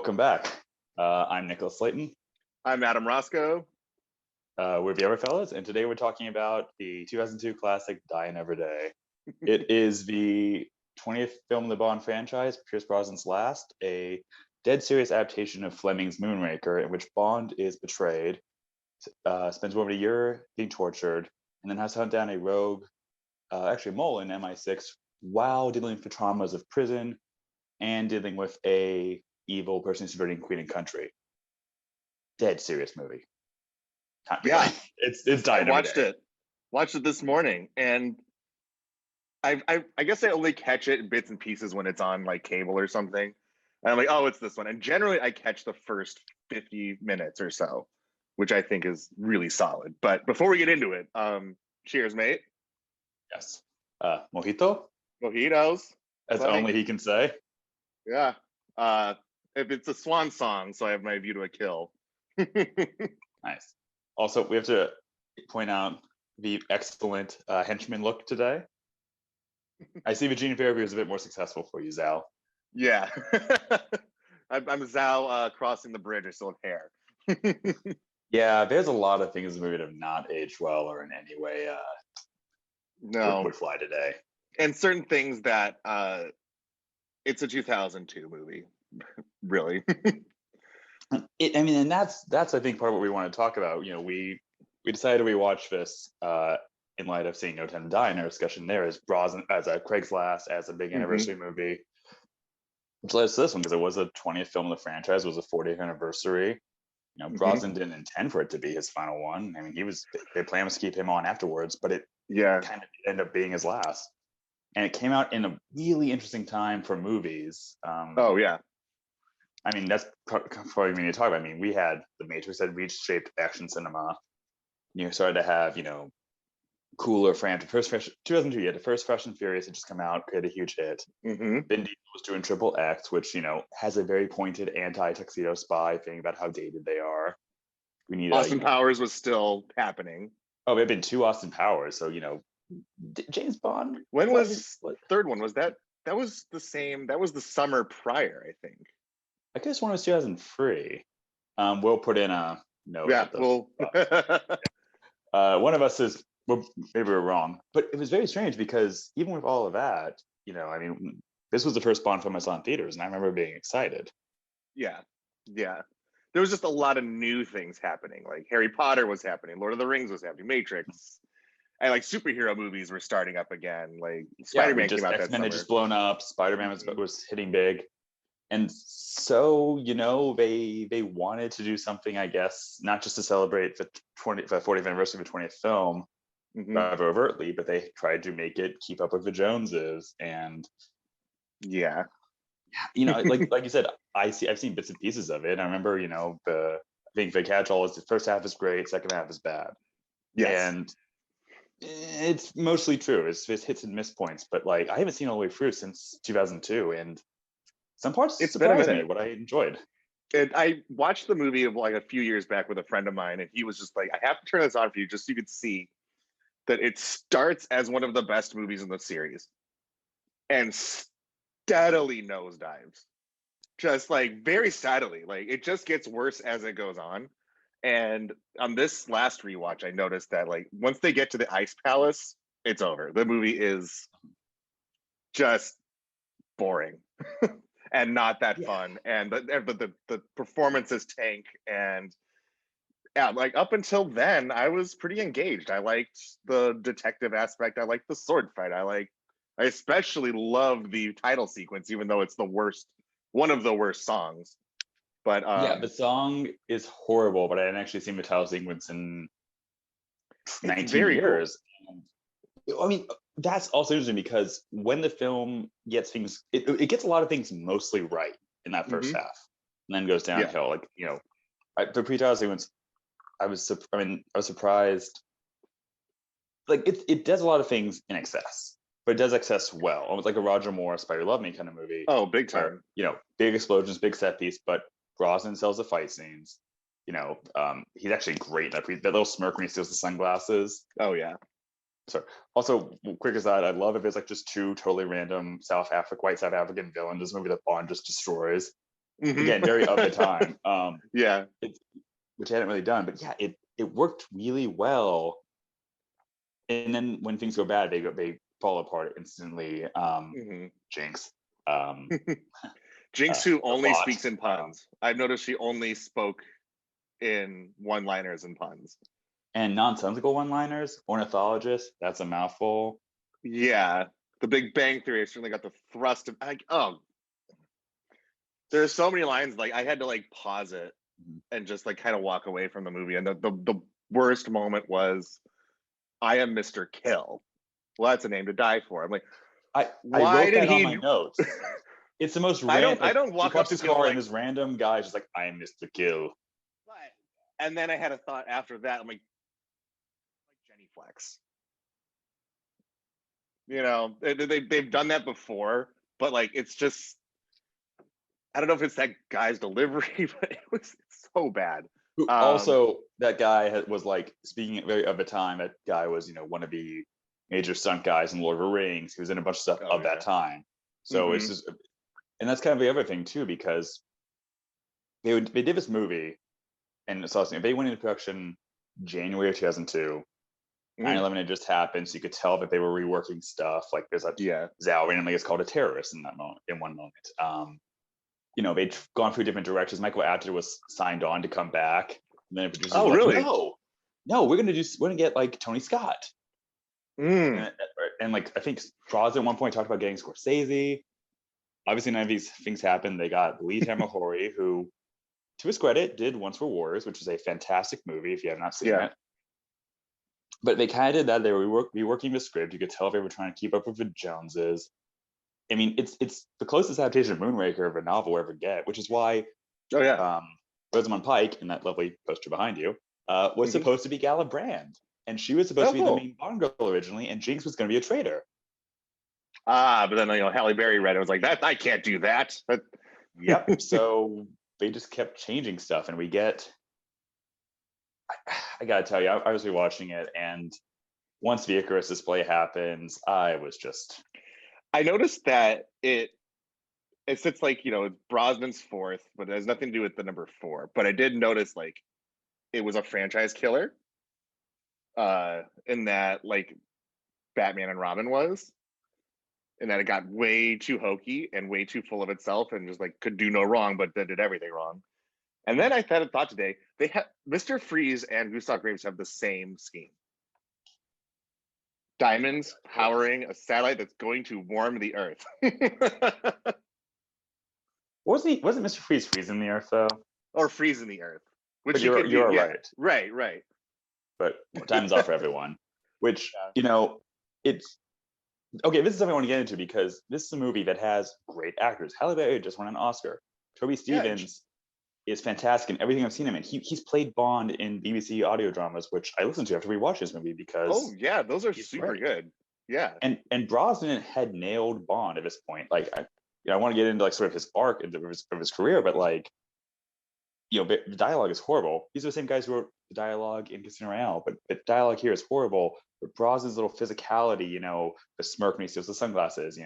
Welcome back. I'm Nicholas Slayton. I'm Adam Roscoe. We're the Everfellas, and today we're talking about the 2002 classic Die Another Day. It is the 20th film in the Bond franchise, Pierce Brosnan's last, a dead serious adaptation of Fleming's Moonraker, in which Bond is betrayed, spends more than a year being tortured, and then has to hunt down a rogue, actually a mole in MI6, while dealing with the traumas of prison and dealing with a evil person subverting Queen and Country. Dead serious movie. Yeah, it's Die I Another Day. watched it this morning, and I guess I only catch it in bits and pieces when it's on like cable or something. And I'm like, oh, it's this one. And generally, I catch the first 50 minutes or so, which I think is really solid. But before we get into it, cheers, mate. Yes. Mojito? Mojitos. As only he can say. Yeah. If it's a swan song, so I have my view to a kill. Nice. Also, we have to point out the excellent henchman look today. I see Virginia Fairview is a bit more successful for you, Zal. Yeah. I'm Zal crossing the bridge. I still have hair. Yeah, there's a lot of things in the movie that have not aged well or in any way would fly today. And certain things that it's a 2002 movie, really. And that's I think part of what we want to talk about. You know, we decided to rewatch this in light of seeing No Time to Die, and our discussion there is Brosnan as a Craig's last, as a big anniversary movie. Which led us to this one because it was a 20th film of the franchise, it was a 40th anniversary. You know, Brosnan didn't intend for it to be his final one. I mean, they planned to keep him on afterwards, but it kind of ended up being his last. And it came out in a really interesting time for movies. Oh yeah. I mean, that's probably when you talk about. I mean, we had The Matrix had reshaped action cinema. You started to have, cooler franchise. 2002, you had the first Fast and Furious had just come out, created a huge hit. Vin Diesel was doing Triple X, which has a very pointed anti-tuxedo spy thing about how dated they are. We need Austin Powers was still happening. Oh, there have been two Austin Powers, so James Bond. When was the third one? Was that was the same? That was the summer prior, I think. I guess one was 2003. We'll put in a note. Yeah, one of us is, well, maybe we're wrong, but it was very strange because even with all of that, this was the first Bond film I saw in theaters, and I remember being excited. Yeah. There was just a lot of new things happening. Like Harry Potter was happening, Lord of the Rings was happening, Matrix, and like superhero movies were starting up again. Like Spider-Man came out that summer. Had just blown up. Spider-Man was hitting big. And so, they wanted to do something, I guess, not just to celebrate the 40th anniversary of the 20th film, rather overtly, but they tried to make it keep up with the Joneses. And like you said, I've seen bits and pieces of it. I remember, I think the catch-all is the first half is great, second half is bad. Yes. And it's mostly true. It's hits and miss points, but I haven't seen all the way through since 2002, and some parts surprised me, what I enjoyed. I watched the movie of a few years back with a friend of mine, and he was just like, I have to turn this on for you just so you could see that it starts as one of the best movies in the series and steadily nosedives. Just very steadily. It just gets worse as it goes on. And on this last rewatch, I noticed that once they get to the Ice Palace, it's over. The movie is just boring. And not that fun, and the performances tank, and up until then, I was pretty engaged. I liked the detective aspect. I liked the sword fight. I especially love the title sequence, even though it's one of the worst songs. But the song is horrible. But I hadn't actually seen the title sequence in 19 years. Cool. I mean, that's also interesting because when the film gets things, it gets a lot of things mostly right in that first half, and then goes downhill. The pre-title sequence, I was surprised. It does a lot of things in excess, but it does excess well, almost like a Roger Moore Spider Love Me kind of movie. Oh, big time! Where, big explosions, big set piece, but Brosnan sells the fight scenes. He's actually great. That little smirk when he steals the sunglasses. Oh yeah. So, also, quick aside, I love if it's just two totally random white South African villains in this movie that Bond just destroys. Again, very of the time. Yeah. Which I hadn't really done, but yeah, it worked really well. And then when things go bad, they fall apart instantly. Jinx. Jinx, who The only plot. speaks in puns. I've noticed she only spoke in one-liners and puns. And nonsensical one-liners. Ornithologist. That's a mouthful. Yeah, The Big Bang Theory certainly got the thrust of. There's so many lines like I had to like pause it and just like kind of walk away from the movie. And the worst moment was, "I am Mr. Kill." Well, that's a name to die for. I'm like, I why wrote did that he? on my notes. It's the most I random. don't walk he up parks his to Kill car like, and this random guy just like, I am Mr. Kill. but, and then I had a thought after that. I'm like Jenny Flex. You know, they've done that before, but like it's just, I don't know if it's that guy's delivery, but it was so bad. Also, that guy was like, speaking very of the time, that guy was, one of the major stunt guys in Lord of the Rings. He was in a bunch of stuff of that time. So it's just, and that's kind of the other thing too, because they did this movie, and it's awesome. They went into production January of 2002. 9/11 had just happened, so you could tell that they were reworking stuff. Like there's a Zhao randomly gets called a terrorist in that moment, in one moment. They'd gone through different directions. Michael Apted was signed on to come back, and then the producers were like, really? No, we're gonna get like Tony Scott. And like I think Brosnan at one point talked about getting Scorsese. Obviously, none of these things happened. They got Lee Tamahori, who, to his credit, did Once Were Warriors, which is a fantastic movie if you have not seen it. But they kind of did that. They were reworking the script. You could tell they were trying to keep up with the Joneses. I mean, it's the closest adaptation of Moonraker of a novel we'll ever get, which is why Rosamund Pike, in that lovely poster behind you, was supposed to be Gala Brand. And she was supposed to be the main Bond girl originally, and Jinx was going to be a traitor. But then Halle Berry read it and was like, "That I can't do that." But yep. So they just kept changing stuff, and we get. I gotta tell you, I was rewatching it, and once the Icarus display happens, I noticed that it sits like it's Brosnan's fourth, but it has nothing to do with the number 4. But I did notice like it was a franchise killer. In that like Batman and Robin was, and that it got way too hokey and way too full of itself and just like could do no wrong, but that did everything wrong. And then I thought today they have Mr. Freeze and Gustav Graves have the same scheme. Diamonds powering a satellite that's going to warm the Earth. Wasn't Mr. Freeze freezing the Earth though? Or freezing the Earth. Which but you're right. Right. But time's up for everyone. Which, it's okay, this is something I want to get into because this is a movie that has great actors. Halle Berry just won an Oscar. Toby Stevens is fantastic in everything I've seen him in. He's played Bond in BBC audio dramas, which I listened to after we watched this movie because those are super good. Yeah. And Brosnan had nailed Bond at this point. Like I want to get into like sort of his arc of his career, but like the dialogue is horrible. These are the same guys who wrote the dialogue in Casino Royale, but the dialogue here is horrible. But Brosnan's little physicality, the smirk when he steals the sunglasses,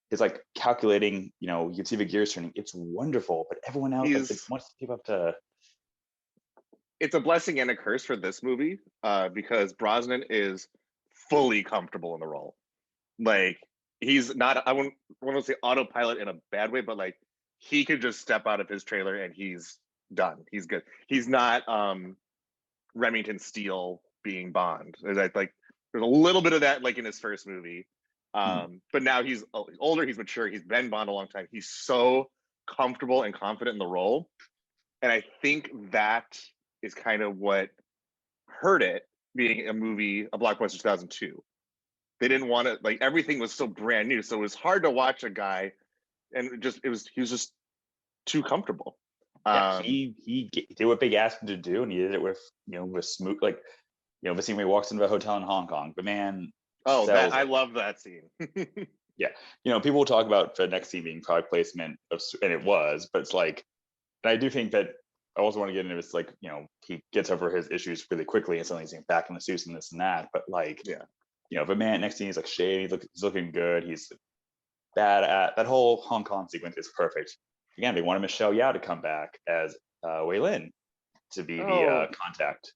his like calculating, you can see the gears turning. It's wonderful, but everyone else wants to keep up to. It's a blessing and a curse for this movie because Brosnan is fully comfortable in the role. Like he's not, I wouldn't want to say autopilot in a bad way, but like he could just step out of his trailer and he's done. He's good. He's not Remington Steele being Bond. There's a little bit of that like in his first movie. But now he's older, he's mature, he's been Bond a long time. He's so comfortable and confident in the role. And I think that is kind of what hurt it being a blockbuster 2002. They didn't want to, like, everything was so brand new. So it was hard to watch a guy and he was just too comfortable. He did what they asked him to do, and he did it with smooth, like the scene where he walks into a hotel in Hong Kong. The man. I love that scene. Yeah, people will talk about the next scene being product placement, and it was, but it's like, and I do think that I also want to get into this, like, he gets over his issues really quickly, and suddenly he's back in the suits and this and that. But like, the man next scene, he's like shaved, he's looking good, he's bad at that whole Hong Kong sequence is perfect. again, they wanted Michelle Yeoh to come back as Wei Lin to be Oh, the contact.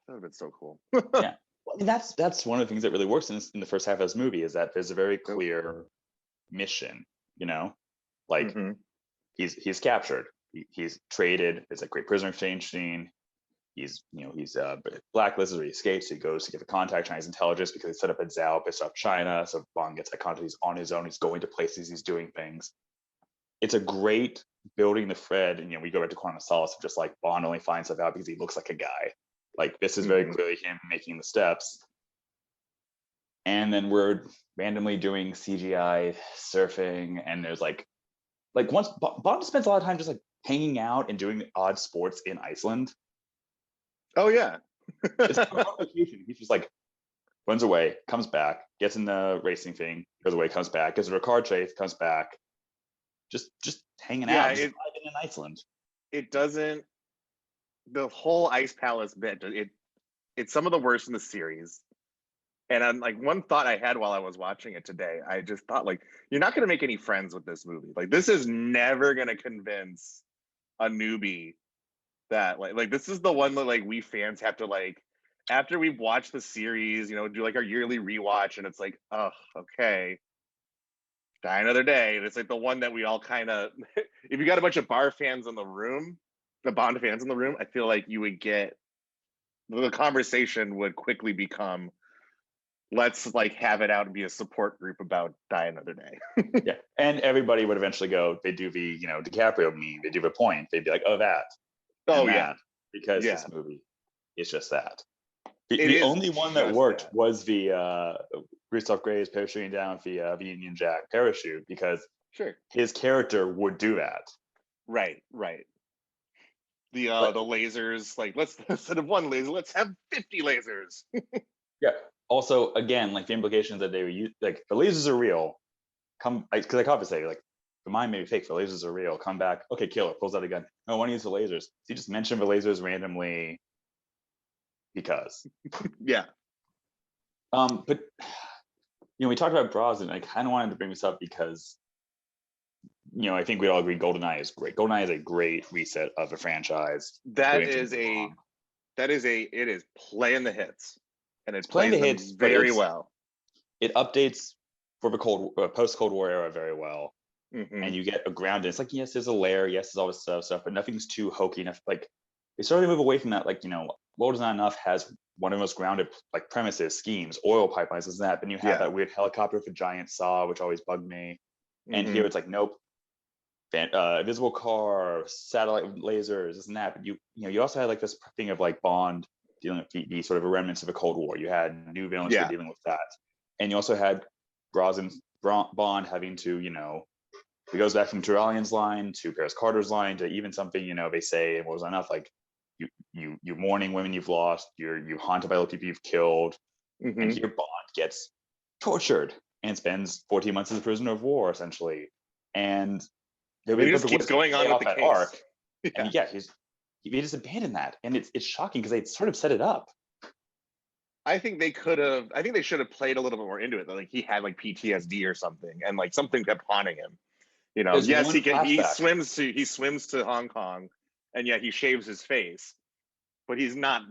that would have been so cool. Yeah, well, that's one of the things that really works in the first half of this movie is that there's a very clear mission. You know, like Mm-hmm. he's captured, he's traded. It's a great prisoner exchange scene. He's blacklisted or he escapes. He goes to get the contact Chinese intelligence because he set up a Zhao based off China. So Bond gets that contact. He's on his own. He's going to places. He's doing things. It's a great building the thread. And we go back to Quantum of Solace of just like Bond only finds stuff out because he looks like a guy. Like this is very clearly him making the steps. And then we're randomly doing CGI surfing, and there's like once Bond spends a lot of time just like hanging out and doing odd sports in Iceland. Oh yeah. It's not a vacation. He's just like runs away, comes back, gets in the racing thing, goes away, comes back, gets in a car chase, comes back, just hanging out, just vibing in Iceland. It doesn't. The whole Ice Palace bit. It's some of the worst in the series. And I'm like, one thought I had while I was watching it today, I just thought like, you're not going to make any friends with this movie. Like, this is never going to convince a newbie that like this is the one that like we fans have to like after we've watched the series, do like our yearly rewatch, and it's like, oh, okay, Die Another Day. And it's like the one that we all kind of, if you got a bunch of bar fans in the room, the Bond fans in the room, I feel like you would get the conversation would quickly become, let's like have it out and be a support group about Die Another Day. Yeah, and everybody would eventually go. They do the DiCaprio meme. They do the point. They'd be like, oh that. Oh that, yeah, because this movie is just that. The is only one that worked that. was the Christoph Gray's parachuting down the Union Jack parachute, because his character would do that. Right. The lasers, like let's instead of one laser, let's have 50 lasers. Yeah. Also, again, like the implications that they were like the lasers are real. Because I caught say like the mind may be fake. The lasers are real. Come back. Okay, killer pulls out a gun. No, I want to use the lasers. So he just mentioned the lasers randomly because. Yeah. But we talked about Brosnan. I kind of wanted to bring this up because I think we all agree Goldeneye is great. Goldeneye is a great reset of a franchise. It is playing the hits, and it's playing the hits very well. It updates for the post Cold War era very well. And you get a grounded. It's like, yes, there's a lair, yes, there's all this stuff, but nothing's too hokey enough. Like they started to move away from that. Like World Is Not Enough has one of the most grounded like premises, schemes, oil pipelines, is that. Then you have that weird helicopter with a giant saw, which always bugged me. And here it's like, nope, invisible car, satellite lasers, this and that. But you also had like this thing of like Bond dealing with the sort of remnants of the Cold War. You had new villains dealing with that, and you also had Bond having to it goes back from Turalion's line to Paris Carter's line to even something they say it wasn't enough, like you're mourning women you've lost, you're haunted by the people you've killed, and here Bond gets tortured and spends 14 months as a prisoner of war essentially, and he just keeps going on with the case. Arc. And he just abandoned that, and it's shocking because they sort of set it up. I think they should have played a little bit more into it. Like he had like PTSD or something, and like something kept haunting him. Yes, he swims to Hong Kong, and he shaves his face, but he's not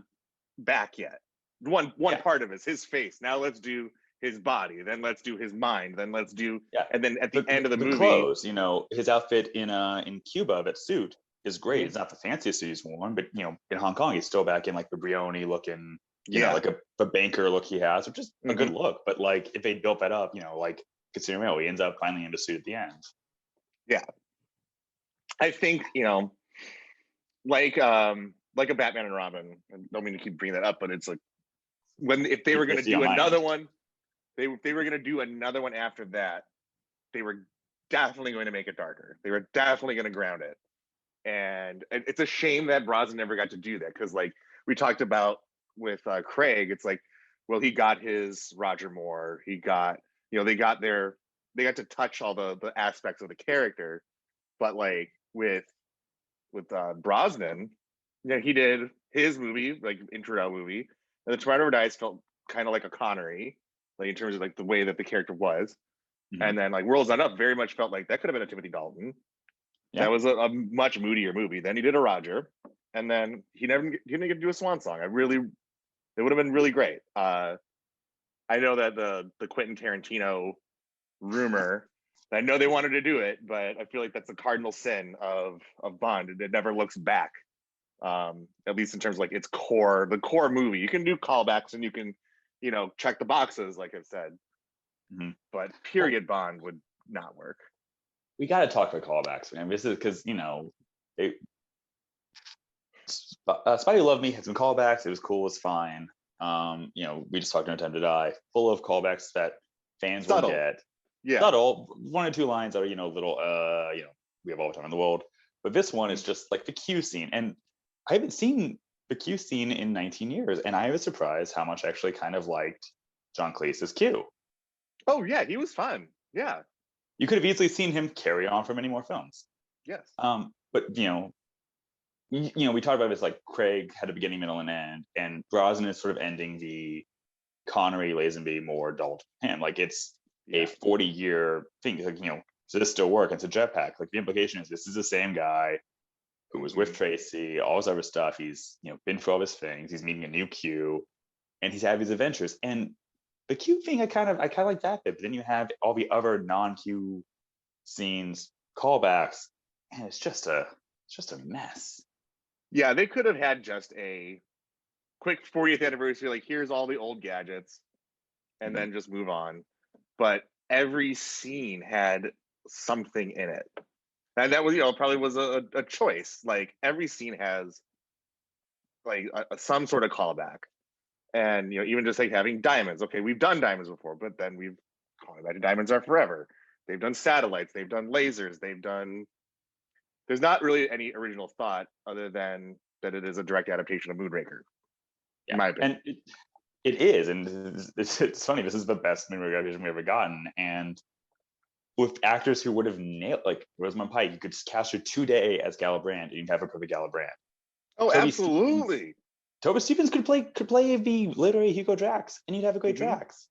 back yet. One part of his face. Now let's do his body, then let's do his mind, then let's do and then at the end of the movie, clothes. His outfit in Cuba, that suit is great. It's not the fanciest suit he's worn, but in Hong Kong he's still back in like the Brioni looking, like a banker look he has, which is a good look. But like if they built that up, like considering he ends up finally in the suit at the end. Yeah, I think like a Batman and Robin. I don't mean to keep bringing that up, but it's like if they were going to do another one, they were going to do another one after that. They were definitely going to make it darker. They were definitely going to ground it, and it's a shame that Brosnan never got to do that, because like we talked about with Craig, it's like, well, he got his Roger Moore. He got they got to touch all the aspects of the character, but like with Brosnan, he did his movie, like intro movie, and the Tomorrow Never Dies felt kind of like a Connery, like in terms of like the way that the character was, and then like World's Not Up very much felt like that could have been a Timothy Dalton, Yeah. That was a much moodier movie. Then he did a Roger, and then he didn't get to do a swan song. It would have been really great. I know that the Quentin Tarantino rumor. I know they wanted to do it, but I feel like that's a cardinal sin of Bond. It never looks back. At least in terms of like its core, the core movie. You can do callbacks and you can, check the boxes, like I've said. Mm-hmm. But period Bond would not work. We got to talk about callbacks, man. This is because Spidey Love Me had some callbacks. It was cool. It was fine. We just talked No Time to Die, full of callbacks that fans will get. Yeah. Subtle, one or two lines are, little, we have all the time in the world. But this one is just like the Q scene. And I haven't seen the Q scene in 19 years. And I was surprised how much I actually kind of liked John Cleese's Q. Oh, yeah, he was fun. Yeah. You could have easily seen him carry on for many more films. Yes. But, we talked about this, like Craig had a beginning, middle, and end. And Brosnan is sort of ending the Connery, Lazenby, Moore, Dalton. And like it's a 40-year thing. Like, does this still work? It's a jetpack. Like the implication is this is the same guy who was with Tracy, all his other stuff. He's been through all his things. He's meeting a new Q, and he's had these adventures. And the Q thing, I kind of like that bit. But then you have all the other non-Q scenes, callbacks, and it's just a mess. Yeah, they could have had just a quick 40th anniversary. Like here's all the old gadgets, and then just move on. But every scene had something in it, and that was probably was a choice. Like every scene has like some sort of callback, and even just like having diamonds. Okay, we've done diamonds before, but then we've called back to Diamonds Are Forever. They've done satellites, they've done lasers, there's not really any original thought other than that it is a direct adaptation of Moonraker, in my opinion. And it is, and it's funny. This is the best Moonraker adaptation we've ever gotten, and with actors who would have nailed, like Rosamund Pike, you could just cast her today as Galabrand, and you'd have a perfect Galabrand. Oh, absolutely. Toby Stephens could play the literary Hugo Drax, and you'd have a great Drax.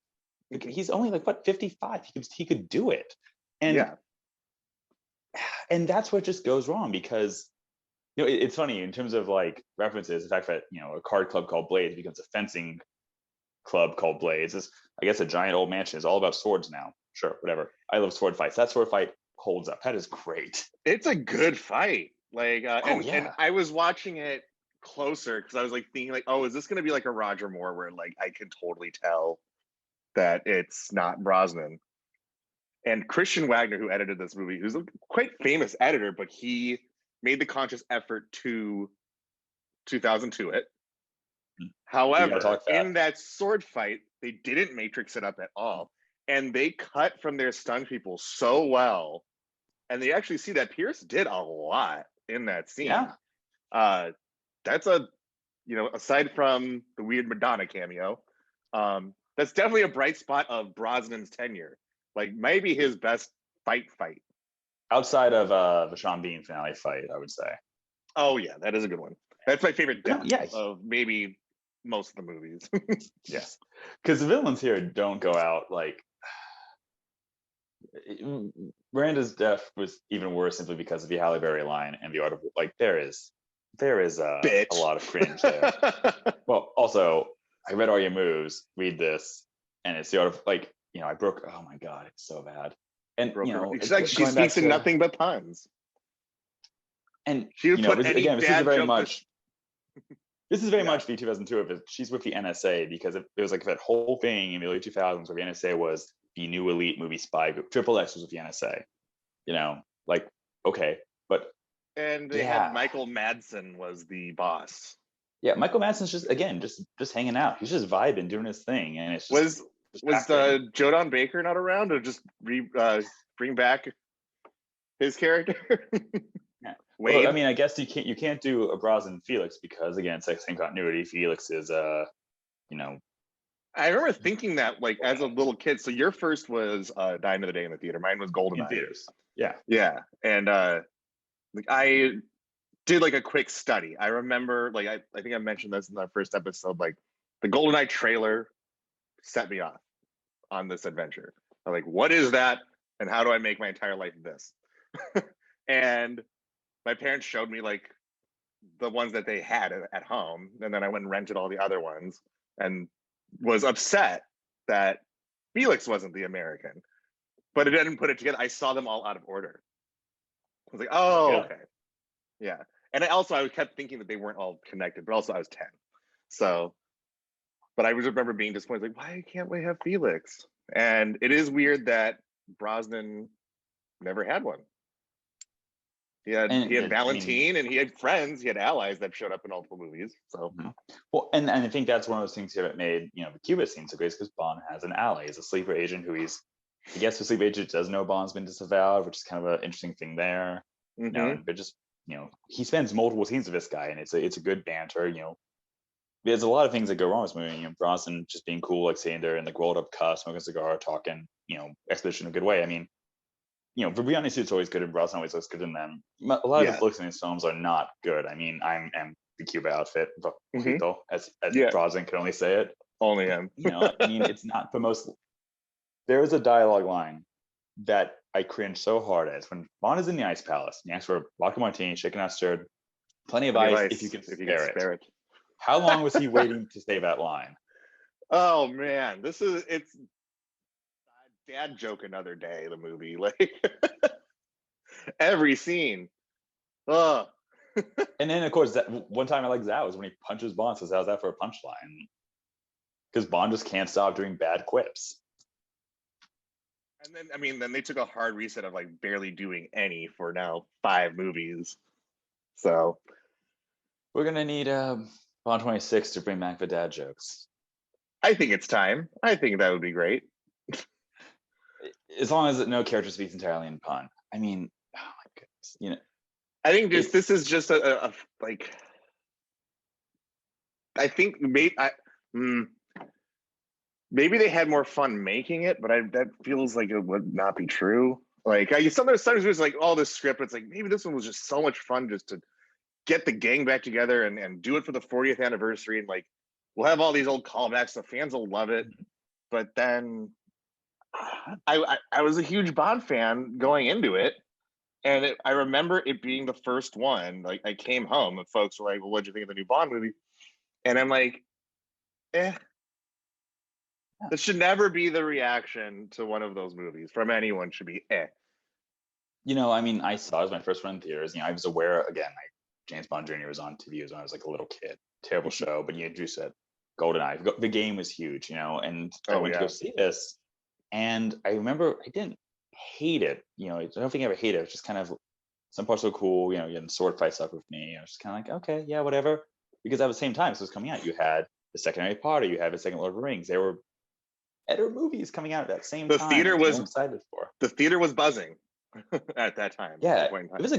Like, he's only like 55. He could do it, and that's what just goes wrong because it's funny in terms of like references. The fact that a card club called Blades becomes a fencing club called Blades is, I guess, a giant old mansion is all about swords now. Sure, whatever. I love sword fights. That sword fight holds up. That is great. It's a good fight. Like, and I was watching it closer because I was like thinking like, oh, is this going to be like a Roger Moore where like I can totally tell that it's not Brosnan? And Christian Wagner, who edited this movie, who's a quite famous editor, but he made the conscious effort to 2002 it. However, in that sword fight, they didn't matrix it up at all. And they cut from their stunt people so well. And they actually see that Pierce did a lot in that scene. Yeah. That's aside from the weird Madonna cameo, that's definitely a bright spot of Brosnan's tenure. Like maybe his best fight. Outside of the Sean Bean finale fight, I would say. Oh yeah, that is a good one. That's my favorite death of maybe most of the movies. Yes. Because the villains here don't go out like Miranda's death was even worse simply because of the Halle Berry line and the art of like there is a lot of cringe there. Well, also I read all your moves, read this, and it's the art of like I broke. Oh my god, it's so bad. And it's like she speaks in nothing but puns. And she would put any again, dad this is very much the 2002 of it. She's with the NSA because it was like that whole thing in the early 2000s where the NSA was the new elite movie spy group. Triple X was with the NSA. Like okay, but and they had Michael Madsen was the boss. Yeah, Michael Madsen's just hanging out. He's just vibing, doing his thing, and it's just was Jodan Baker not around to just bring back his character? Yeah. Well, I mean, I guess you can't do a Brosnan Felix because again, it's like same continuity. Felix is I remember thinking that like as a little kid. So your first was Dime of the Day in the theater. Mine was Goldeneye. In theaters. Yeah. Yeah. And like I did like a quick study. I remember like I think I mentioned this in our first episode, like the Goldeneye trailer set me off on this adventure. I'm like, what is that? And how do I make my entire life this? And my parents showed me like the ones that they had at home, and then I went and rented all the other ones, and was upset that Felix wasn't the American, but it didn't put it together. I saw them all out of order. I was like, oh, Yeah. okay, yeah. And I kept thinking that they weren't all connected, but also I was 10, so. But I remember being disappointed, like, why can't we have Felix? And it is weird that Brosnan never had one. He had I mean, Valentine, and he had friends, he had allies that showed up in multiple movies. So well, and I think that's one of those things here that made the Cuba scene so great, because Bond has an ally. He's a sleeper agent who I guess the sleeper agent does know Bond's been disavowed, which is kind of an interesting thing there. mm-hmm. But just he spends multiple scenes with this guy, and it's a good banter. There's a lot of things that go wrong with this movie. Brosnan just being cool, like saying they're in the rolled up car, smoking a cigar, talking, exposition in a good way. I mean, for being honest, it's always good, and Brosnan always looks good in them. A lot of his looks in these films are not good. I mean, I'm the Cuba outfit, Mm-hmm. as Brosnan can only say it. Only him. I mean, it's not the most. There is a dialogue line that I cringe so hard at. It's when Bond is in the Ice Palace, and he asks for a vodka martini, shaken not stirred, plenty of ice if you can spare it. How long was he waiting to say that line? Oh man, it's dad joke another day, the movie. Like every scene. Oh. And then of course that one time I like that was when he punches Bond, says, how's that for a punchline? Because Bond just can't stop doing bad quips. And then they took a hard reset of like barely doing any for now 5 movies. So we're gonna need Bond 26 to bring back the dad jokes. I think it's time. I think that would be great. As long as no character speaks entirely in pun. I mean, oh my goodness, I think this is just a like. I think maybe they had more fun making it, but that feels like it would not be true. Like sometimes there's like all this script. It's like maybe this one was just so much fun just to get the gang back together and do it for the 40th anniversary, and like we'll have all these old callbacks. The fans will love it. But then I was a huge Bond fan going into it, and I remember it being the first one. Like I came home and folks were like, "Well, what'd you think of the new Bond movie?" And I'm like, "Eh." This should never be the reaction to one of those movies from anyone. Should be eh. I mean, I saw it was my first one in theaters. I was aware again. James Bond Jr. was on TV when I was like a little kid. Terrible show, but you introduced it. Goldeneye. The game was huge, and I went to go see this, and I remember I didn't hate it. I don't think I ever hated it. It was just kind of some parts were cool. Getting sword fight stuff with me. I was just kind of like, okay, yeah, whatever. Because at the same time, this was coming out. You had the second Harry Potter. You had the second Lord of the Rings. They were better movies coming out at that same time. The theater was buzzing at that time. Yeah, it was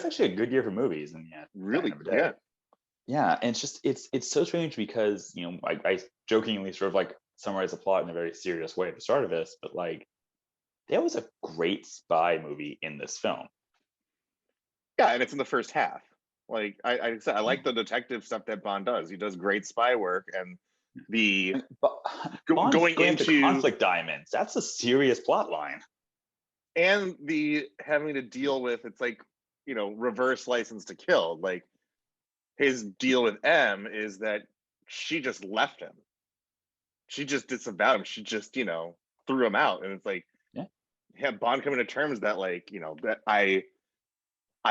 actually a good year for movies, and really, yeah. And it's so strange because I jokingly sort of like summarize the plot in a very serious way at the start of this, but like there was a great spy movie in this film. Yeah, and it's in the first half. Like I said, I like the detective stuff that Bond does. He does great spy work, and going into conflict diamonds, that's a serious plot line. And the having to deal with, it's like, reverse License to Kill. Like his deal with M is that she just left him. She just disavowed him. She just, threw him out. And it's like, have Bond coming to terms that like, that I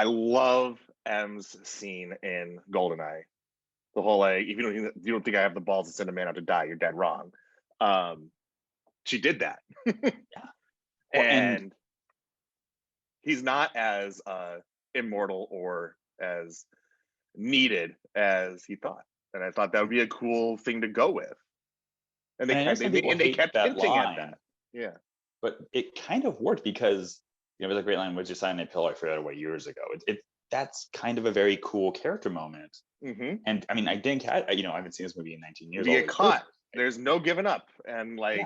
love M's scene in Goldeneye. The whole like, if you don't think I have the balls to send a man out to die, you're dead wrong. She did that. And he's not as immortal or as needed as he thought. And I thought that would be a cool thing to go with. And they kept hinting at that. Yeah. But it kind of worked because there's a great line, "Would you sign a pill?" I forgot away years ago. That's kind of a very cool character moment. Mm-hmm. And I mean, I haven't seen this movie in 19 years. You get caught. There's no giving up. And like,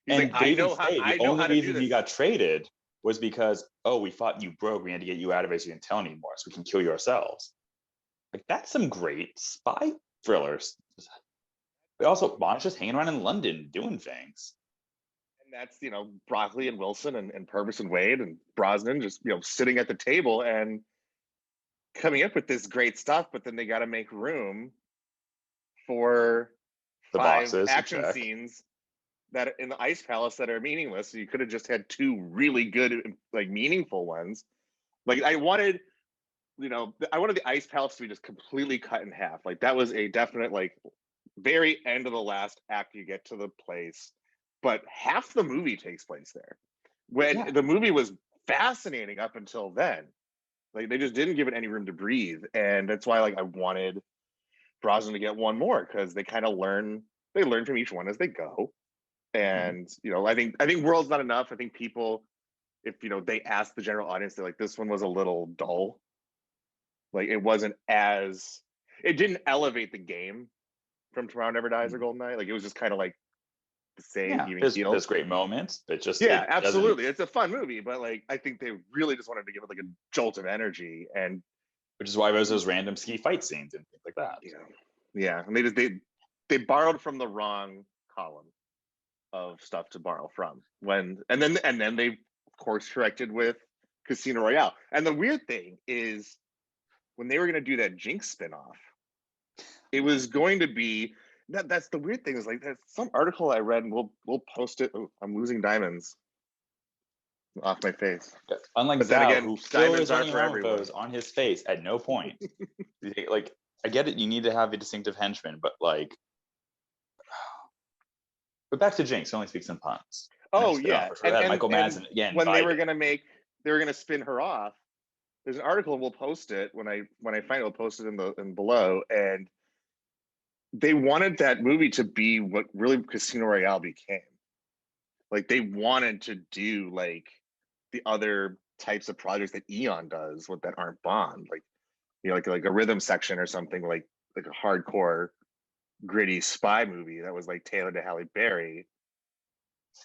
he's like, I know the only reason he got traded was because, we thought you broke. We had to get you out of it so you didn't tell anymore, so we can kill you ourselves. Like that's some great spy thrillers. But also, Bond's just hanging around in London doing things. And that's Broccoli and Wilson and Purvis and Wade and Brosnan just sitting at the table, and coming up with this great stuff, but then they got to make room for The 5 boxes, action check. scenes that in the Ice Palace that are meaningless. So you could have just had 2 really good, like meaningful ones. Like I wanted the Ice Palace to be just completely cut in half. Like that was a definite like very end of the last act. You get to the place, but half the movie takes place there. When the movie was fascinating up until then, like they just didn't give it any room to breathe, and that's why like I wanted Brosnan to get one more because they kind of learn. They learn from each one as they go, and I think World's not enough. I think people, if they ask the general audience, they're like, this one was a little dull. Like it didn't elevate the game from Tomorrow Never Dies or Goldeneye. Like it was just kind of like the same even keel. There's great moments, but just yeah, absolutely, it's a fun movie, but like I think they really just wanted to give it like a jolt of energy, and which is why there's those random ski fight scenes and things like that. Yeah, and they borrowed from the wrong column of stuff to borrow from and then they course corrected with Casino Royale. And the weird thing is when they were going to do that Jinx spinoff, it was going to be that's the weird thing is like there's some article I read and we'll post it. Oh, I'm losing diamonds off my face. Unlike But then Zhao, again, who still diamonds is are running for around with everyone. those on his face at no point. Like, I get it, you need to have a distinctive henchman, but like, but back to Jinx, who only speaks in puns. Oh yeah, and Michael Madsen again. When they were gonna spin her off. There's an article, and we'll post it when I find it. We'll post it in below, and they wanted that movie to be what really Casino Royale became. Like they wanted to do like the other types of projects that Eon does, that aren't Bond, like like a rhythm section or something, like a hardcore, gritty spy movie that was like tailored to Halle Berry,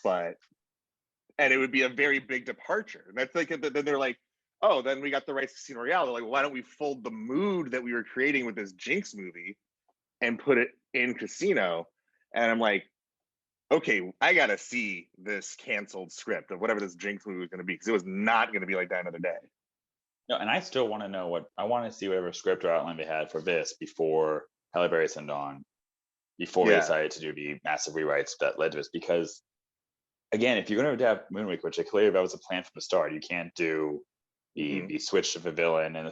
and it would be a very big departure. And that's like then they're like, oh, then we got the rights to Casino Royale. They're like, why don't we fold the mood that we were creating with this Jinx movie and put it in Casino? And I'm like, okay, I gotta see this canceled script of whatever this Jinx movie was going to be, because it was not going to be like Die Another Day. No, and I still want to know I want to see whatever script or outline they had for this before Halle Berry signed on, before they decided to do the massive rewrites that led to this. Because again, if you're going to have Moonraker, which clearly that was a plan from the start, you can't do the switch of a villain, and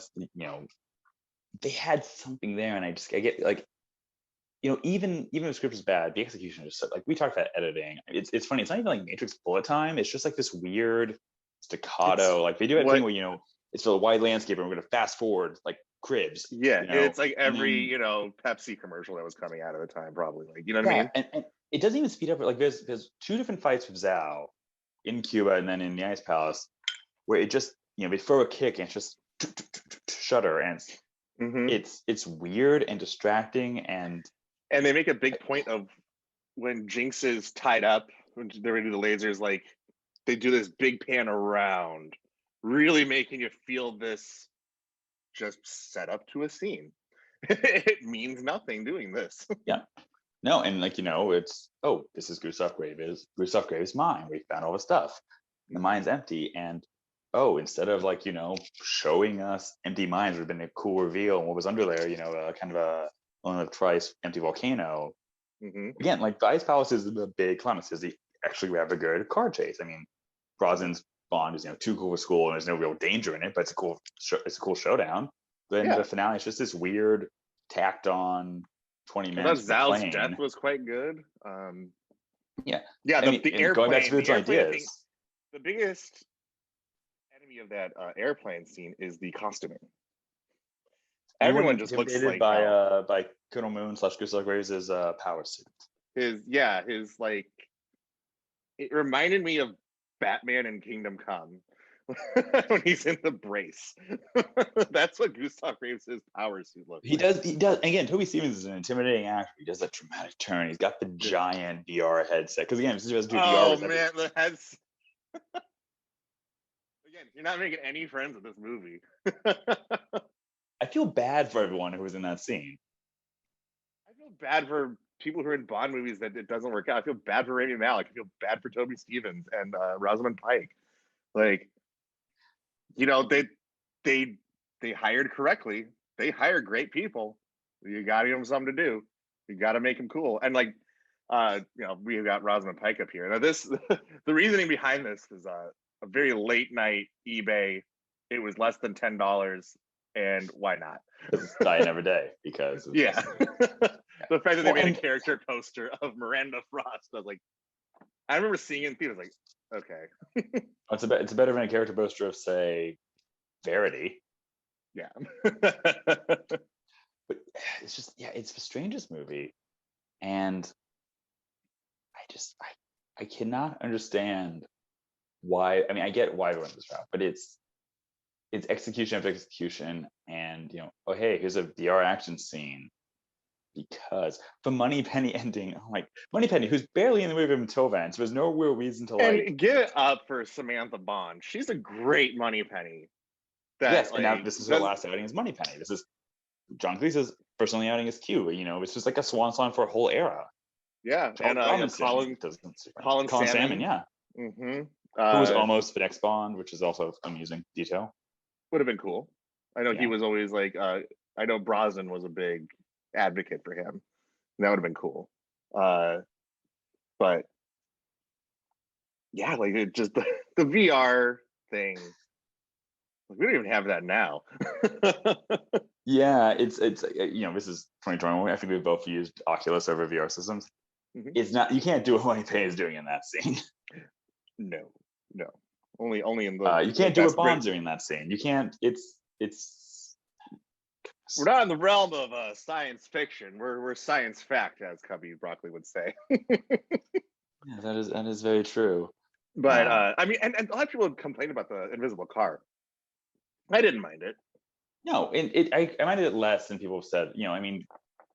they had something there, and I get like, even if the script is bad, the execution is just like, we talked about editing. It's funny. It's not even like Matrix Bullet Time. It's just like this weird staccato. Like they do that thing where it's a wide landscape and we're going to fast forward like cribs. Yeah, it's like every Pepsi commercial that was coming out at the time, probably. Like what I mean? And it doesn't even speed up. Like there's 2 different fights with Zhao in Cuba and then in the Ice Palace, where it just they throw a kick and it's just shudder, and it's weird and distracting, and they make a big point of when Jinx is tied up, when they're gonna do the lasers, like they do this big pan around, really making you feel this just set up to a scene. It means nothing doing this. Yeah. No, and like it's this is Gustav Graves' mine. We found all the stuff. The mine's empty, and instead of like showing us empty mines would have been a cool reveal, and what was under there, kind of a Lone of Trice empty volcano. Again, like the Ice Palace is the big climax, because they actually have a good car chase. I mean, Brosnan's Bond is too cool for school, and there's no real danger in it, but it's a cool showdown. Then the finale is just this weird tacked on 20 minutes. I thought Zhao's death was quite good. The airplane. Going back to the ideas, the biggest enemy of that airplane scene is the costuming. Everyone just looks like by Colonel Moon / Gustav Graves' power suit. His like, it reminded me of Batman in Kingdom Come when he's in the brace. That's what Gustav Graves' power suit looks like. He does. Again, Toby Stevens is an intimidating actor. He does that dramatic turn. He's got the giant VR headset. Because again, he has to do VR. Oh man, the heads. Again, you're not making any friends with this movie. I feel bad for everyone who was in that scene. I feel bad for people who are in Bond movies that it doesn't work out. I feel bad for Rami Malek. I feel bad for Toby Stevens and Rosamund Pike. Like, they they hired correctly. They hire great people. You got to give them something to do. You got to make them cool. And like, we got Rosamund Pike up here. Now, this the reasoning behind this is a very late night eBay. It was less than $10, and why not? It's Die Another Day because yeah. The fact that they made and, a character poster of Miranda Frost, I was like, I remember seeing it in theaters, like, okay. It's better than a character poster of, say, Verity. Yeah. But it's just, it's the strangest movie. And I cannot understand why. I mean, I get why we went this route, but it's execution after execution. And, oh, hey, here's a VR action scene. Because the Moneypenny ending, I'm like, Moneypenny, who's barely in the movie until then, so there's no real reason to like. And give it up for Samantha Bond. She's a great Moneypenny. Yes, and now this is her last outing as Moneypenny. This is John Cleese's first only outing as Q. It's just like a swan song for a whole era. Yeah, and Colin Salmon, yeah. Mm-hmm. Who was almost the next Bond, which is also an amusing detail. Would have been cool. I know he was always like, I know Brosnan was a big advocate for him. That would have been cool. But yeah, like it just the VR thing. We don't even have that now. Yeah, it's this is 2021. I think we both used Oculus over VR systems. Mm-hmm. It's not, you can't do what Moneypenny is doing in that scene. No. Only in the. You can't do what Bond's doing in that scene. You can't. It's. We're not in the realm of science fiction. We're science fact, as Cubby Broccoli would say. Yeah, that is very true. But I mean, and a lot of people complain about the invisible car. I didn't mind it. No, I minded it less than people have said. I mean,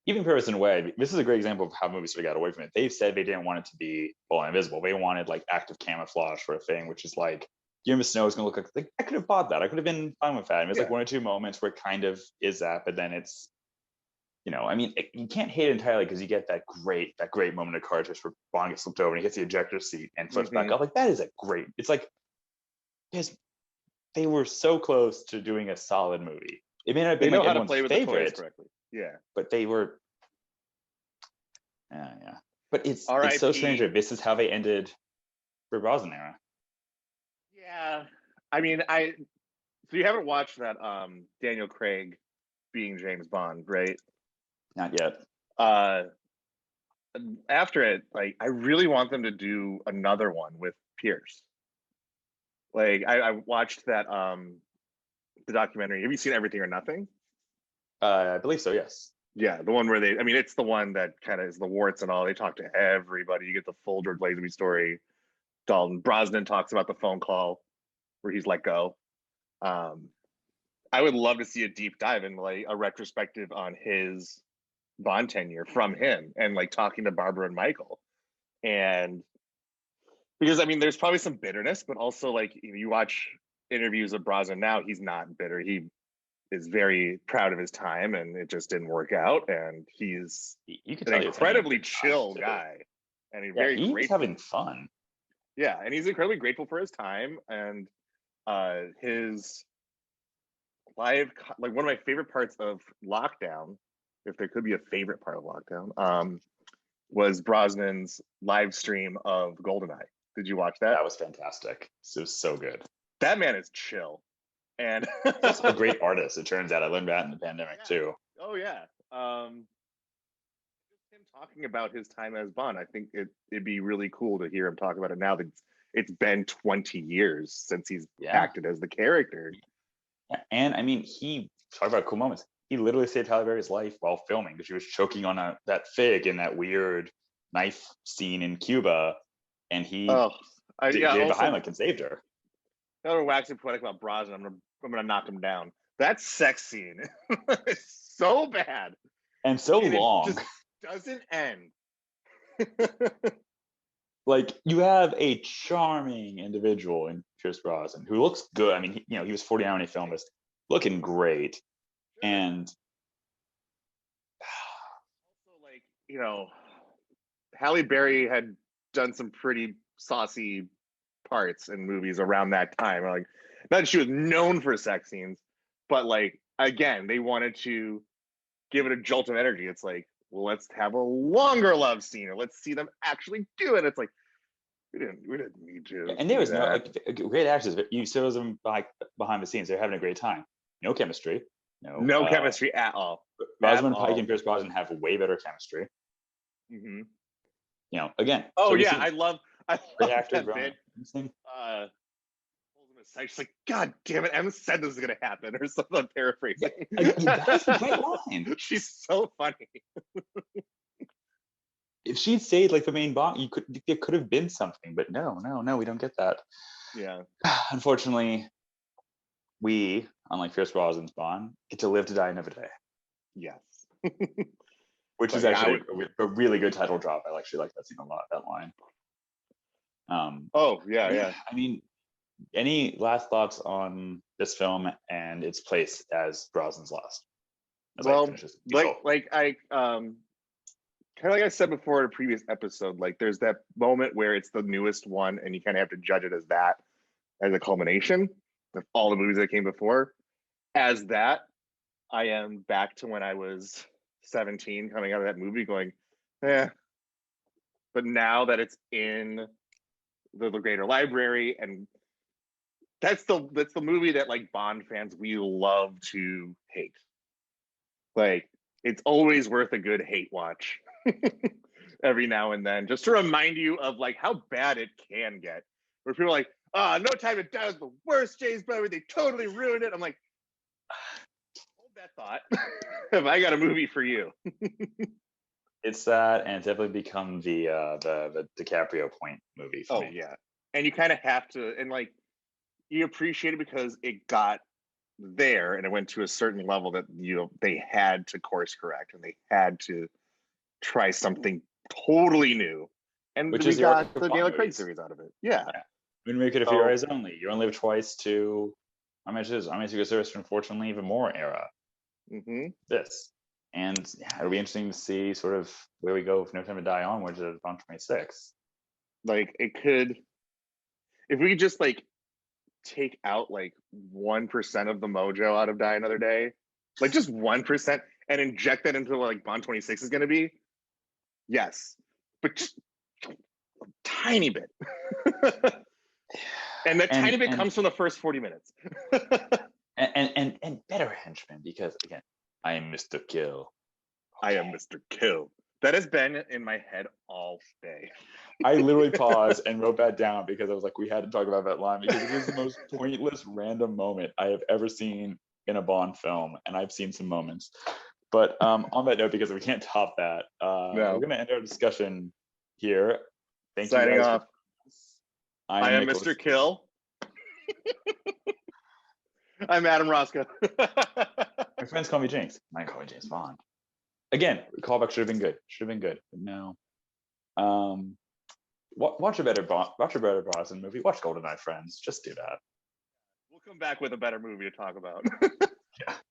even Purpose and Way, this is a great example of how movies sort of got away from it. They've said they didn't want it to be full invisible. They wanted like active camouflage for a thing, which is like, the snow is going to look like I could have bought that. I could have been fine with that. And it's like one or two moments where it kind of is that, but then it's, I mean, you can't hate it entirely because you get that great moment of car twist where Bond gets flipped over and he hits the ejector seat and flips back up. Like, that is a great. It's like, because they were so close to doing a solid movie. It may not have been like everyone's favorite, correctly. Yeah, but they were. Yeah. But it's so strange that this is how they ended the Brosnan era. Yeah, I mean, so you haven't watched that Daniel Craig being James Bond, right? Not yet. After it, like, I really want them to do another one with Pierce. Like, I watched that the documentary. Have you seen Everything or Nothing? I believe so, yes. Yeah, the one where it's the one that kind of is the warts and all. They talk to everybody. You get the full George Lazenby story. Dalton Brosnan talks about the phone call where he's let go. I would love to see a deep dive in like a retrospective on his Bond tenure from him and like talking to Barbara and Michael. And because I mean, there's probably some bitterness, but also like you watch interviews of Brosnan now, he's not bitter. He is very proud of his time and it just didn't work out. And he's an incredibly chill guy. And he's very grateful. He's having fun. Yeah, and he's incredibly grateful for his time and his live. Like one of my favorite parts of Lockdown, if there could be a favorite part of Lockdown, was Brosnan's live stream of Goldeneye. Did you watch that? That was fantastic. It was so good. That man is chill, and he's a great artist. It turns out I learned that in the pandemic too. Oh yeah. Him talking about his time as Bond, I think it'd be really cool to hear him talk about it now that it's been 20 years since he's acted as the character. Yeah. And I mean, he talked about cool moments. He literally saved Halle Berry's life while filming because she was choking on that fig in that weird knife scene in Cuba, and he gave a Heimlich and saved her. Another waxing poetic about Brosnan. I'm gonna knock him down. That sex scene is so bad and so long. It just doesn't end. Like, you have a charming individual in Pierce Brosnan who looks good. I mean, he was 49 when he filmed this, looking great. And also, like, Halle Berry had done some pretty saucy parts in movies around that time. Like, not that she was known for sex scenes, but like again, they wanted to give it a jolt of energy. It's like, well, let's have a longer love scene, or let's see them actually do it. It's like we didn't need to. And there was no that. great actors, but you saw them behind the scenes. They're having a great time. No chemistry. No chemistry at all. Rosamund Pike and Pierce Brosnan have way better chemistry. Mm-hmm. Again. Oh yeah, I love great actors. that bit. She's like, God damn it, Emma said this is gonna happen, or something. I'm paraphrasing. That's a great line. She's so funny. If she'd stayed like the main Bond, there could have been something, but no, we don't get that. Yeah. Unfortunately, we, unlike Pierce Brosnan's Bond, get to live to die another day. Yes. Which is actually a really good title drop. I actually like that scene a lot, that line. Oh, yeah. I mean, any last thoughts on this film and its place as Brosnan's last? Well, kind of like I said before in a previous episode, like there's that moment where it's the newest one and you kind of have to judge it as that, as a culmination of all the movies that came before. As that, I am back to when I was 17 coming out of that movie going, but now that it's in the greater library, and that's the movie that like Bond fans, we love to hate. Like, it's always worth a good hate watch every now and then, just to remind you of like how bad it can get. Where people are like, No Time to Die was the worst James Bond movie. They totally ruined it. I'm like, hold that thought. Have I got a movie for you? It's that, and it's definitely become the DiCaprio point movie for me. Yeah. And you kind of have to, and like, you appreciate it because it got there and it went to a certain level that they had to course correct and they had to try something totally new. And we got the Daniel Craig series out of it. Yeah. When we could have your eyes only. You only live twice to I'm Secret Service, unfortunately, even more era. Mm-hmm. This. And it'll be interesting to see sort of where we go with No Time to Die onwards at Bond 26. Like, it could, if we just like take out like 1% of the mojo out of Die Another Day, like just 1%, and inject that into what like Bond 26 is going to be, yes, but just a tiny bit. And that tiny bit comes from the first 40 minutes. and better henchmen, because again, I am Mr. Kill. I am Mr. Kill. That has been in my head all day. I literally paused and wrote that down because I was like, we had to talk about that line, because it is the most pointless, random moment I have ever seen in a Bond film, and I've seen some moments. But on that note, because we can't top that, we're going to end our discussion here. Thank you. Signing off. I am Mr. Kill. I'm Adam Roscoe. My friends call me Jinx. Mine call me James Bond. Again, Callback should have been good. But no. Watch a better Brosnan movie. Watch Goldeneye, friends. Just do that. We'll come back with a better movie to talk about. Yeah.